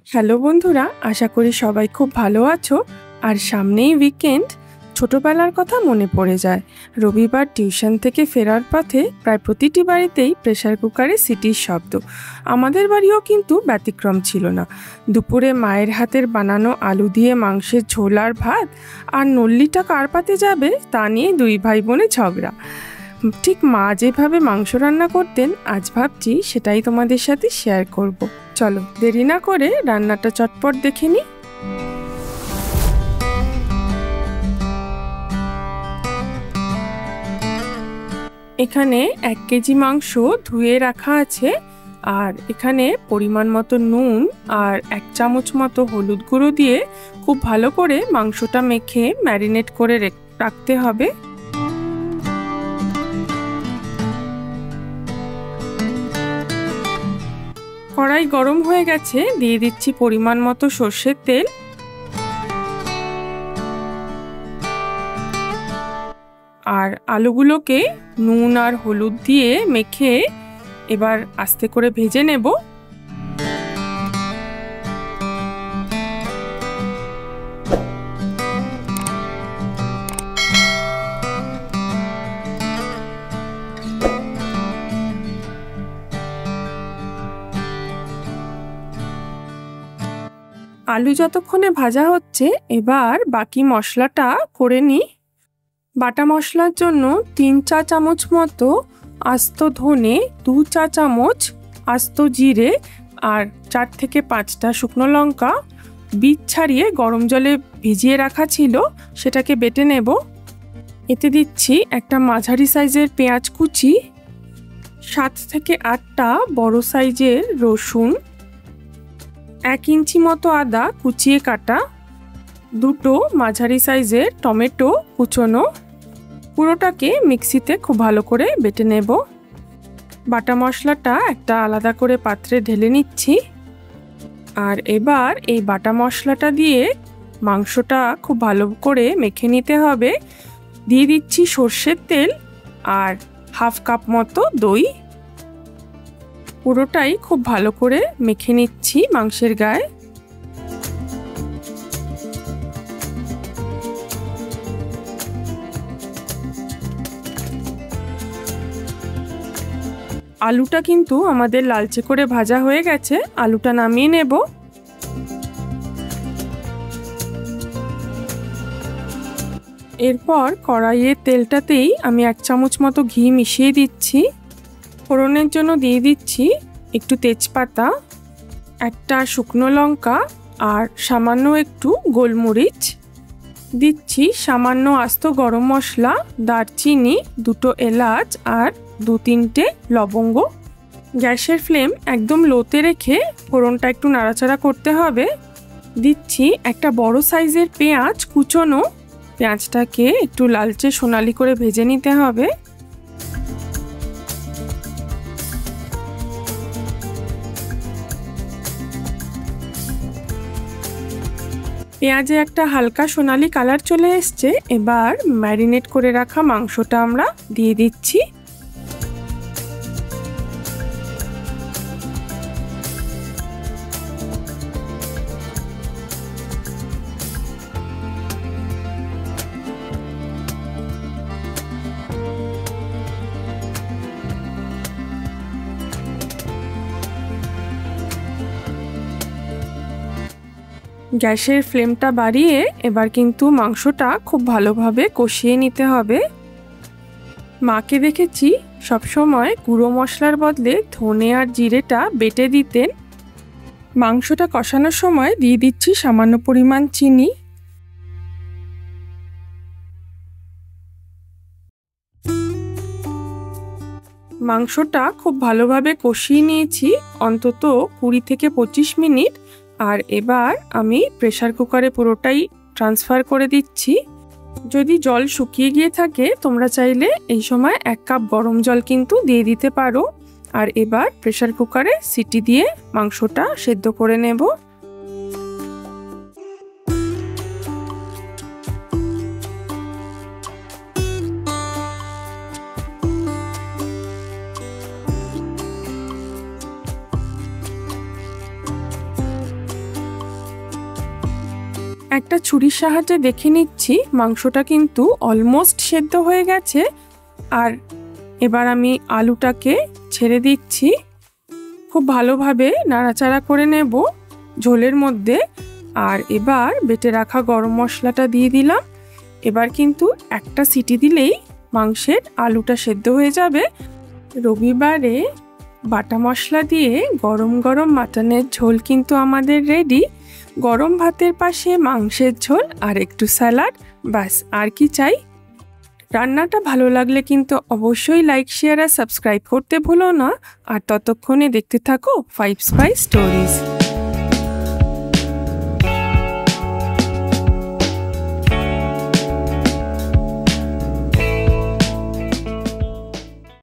Hello বন্ধুরা, আশা করি সবাই খুব ভালো আছো। আর সামনেই উইকেন্ড। ছোটবেলার কথা মনে পড়ে যায়। রবিবার টিউশন থেকে ফেরার পথে প্রায় প্রতিটি বাড়িতেই প্রেসার কুকারে সিটির শব্দ। আমাদের বাড়িও কিন্তু ব্যতিক্রম ছিল না। দুপুরে মায়ের হাতের বানানো আলু দিয়ে মাংসের ঝোল আর ভাত, আর নল্লিটা কার পাতে যাবে তা নিয়ে দুই ভাই বোনে ঝগড়া। ঠিক মা যেভাবে মাংস রান্না করতেন, আজ ভাবছি সেটাই তোমাদের সাথে শেয়ার করব। চলো দেরি না করে রান্নাটা চটপট দেখে নিই। এখানে 1 কেজি মাংস ধুয়ে রাখা আছে, আর এখানে পরিমাণ মতো নুন আর 1 চামচ মতো হলুদ গুঁড়ো দিয়ে খুব ভালো করে মাংসটা মেখে ম্যারিনেট করে রাখতে হবে। কড়াই গরম হয়ে গেছে, দিয়ে দিচ্ছি পরিমাণ মতো সর্ষের তেল। আর আলুগুলোকে নুন আর হলুদ দিয়ে মেখে এবার আস্তে করে ভেজে নেব। আলু যতক্ষণে ভাজা হচ্ছে, এবার বাকি মশলাটা করে নিই। বাটা মশলার জন্য 3 চা চামচ মতো আস্ত ধনে, 2 চা চামচ আস্ত জিরে আর 4 থেকে 5টা শুকনো লঙ্কা বীজ ছাড়িয়ে গরম জলে ভিজিয়ে রাখা ছিল, সেটাকে বেটে নেব। এতে দিচ্ছি একটা মাঝারি সাইজের পেঁয়াজ কুচি, 7 থেকে 8টা বড় সাইজের রসুন, 1 ইঞ্চি মতো আদা কুচিয়ে কাটা, 2টো মাঝারি সাইজের টমেটো কুচোনো। পুরোটাকে মিক্সিতে খুব ভালো করে বেটে নেব। বাটা মশলাটা একটা আলাদা করে পাত্রে ঢেলে নিচ্ছি। আর এবার এই বাটা মশলাটা দিয়ে মাংসটা খুব ভালো করে মেখে নিতে হবে। দিয়ে দিচ্ছি সর্ষের তেল আর হাফ কাপ মতো দই। পুরোটাই খুব ভালো করে মেখে নিচ্ছি মাংসের গায়ে। আলুটা কিন্তু আমাদের লালচে করে ভাজা হয়ে গেছে, আলুটা নামিয়ে নেব। এরপর কড়াইয়ের তেলটাতেই আমি 1 চামচ মতো ঘি মিশিয়ে দিচ্ছি। ফোড়নের জন্য দিয়ে দিচ্ছি একটু তেজপাতা, একটা শুকনো লঙ্কা আর সামান্য একটু গোলমরিচ। দিচ্ছি সামান্য আস্ত গরম মশলা, দারচিনি, 2টো এলাচ আর 2-3টে লবঙ্গ। গ্যাসের ফ্লেম একদম লোতে রেখে ফোড়নটা একটু নাড়াচাড়া করতে হবে। দিচ্ছি একটা বড় সাইজের পেঁয়াজ কুচোনো, পেঁয়াজটাকে একটু লালচে সোনালি করে ভেজে নিতে হবে। পেঁয়াজে একটা হালকা সোনালি কালার চলে এসছে। এবার ম্যারিনেট করে রাখা মাংসটা আমরা দিয়ে দিচ্ছি। গ্যাসের ফ্লেমটা বাড়িয়ে এবার কিন্তু মাংসটা খুব ভালোভাবে কষিয়ে নিতে হবে। মাকে দেখেছি সবসময় গুঁড়ো মশলার বদলে ধনে আর জিরেটা বেটে দিতেন। মাংসটা কষানোর সময় দিয়ে দিচ্ছি সামান্য পরিমাণ চিনি। মাংসটা খুব ভালোভাবে কষিয়ে নিয়েছি, অন্তত 20 থেকে 25 মিনিট। আর এবার আমি প্রেসার কুকারে পুরোটাই ট্রান্সফার করে দিচ্ছি। যদি জল শুকিয়ে গিয়ে থাকে, তোমরা চাইলে এই সময় 1 কাপ গরম জল কিন্তু দিয়ে দিতে পারো। আর এবার প্রেসার কুকারে সিটি দিয়ে মাংসটা সেদ্ধ করে নেব। একটা ছুরির সাহায্যে দেখে নিচ্ছি মাংসটা কিন্তু অলমোস্ট সেদ্ধ হয়ে গেছে। আর এবার আমি আলুটাকে ছেড়ে দিচ্ছি, খুব ভালোভাবে নাড়াচাড়া করে নেব ঝোলের মধ্যে। আর এবার বেটে রাখা গরম মশলাটা দিয়ে দিলাম। এবার কিন্তু একটা সিটি দিলেই মাংসের আলুটা সেদ্ধ হয়ে যাবে। রবিবারে বাটা মশলা দিয়ে গরম গরম মাটনের ঝোল কিন্তু আমাদের রেডি। গরম ভাতের পাশে মাংসের ঝোল আর একটু স্যালাড, ব্যাস আর কি চাই। রান্নাটা ভালো লাগলে কিন্তু অবশ্যই লাইক, শেয়ার আর সাবস্ক্রাইব করতে ভুলো না। আর ততক্ষণে দেখতে থাকো 5 স্পাইস স্টোরিজ।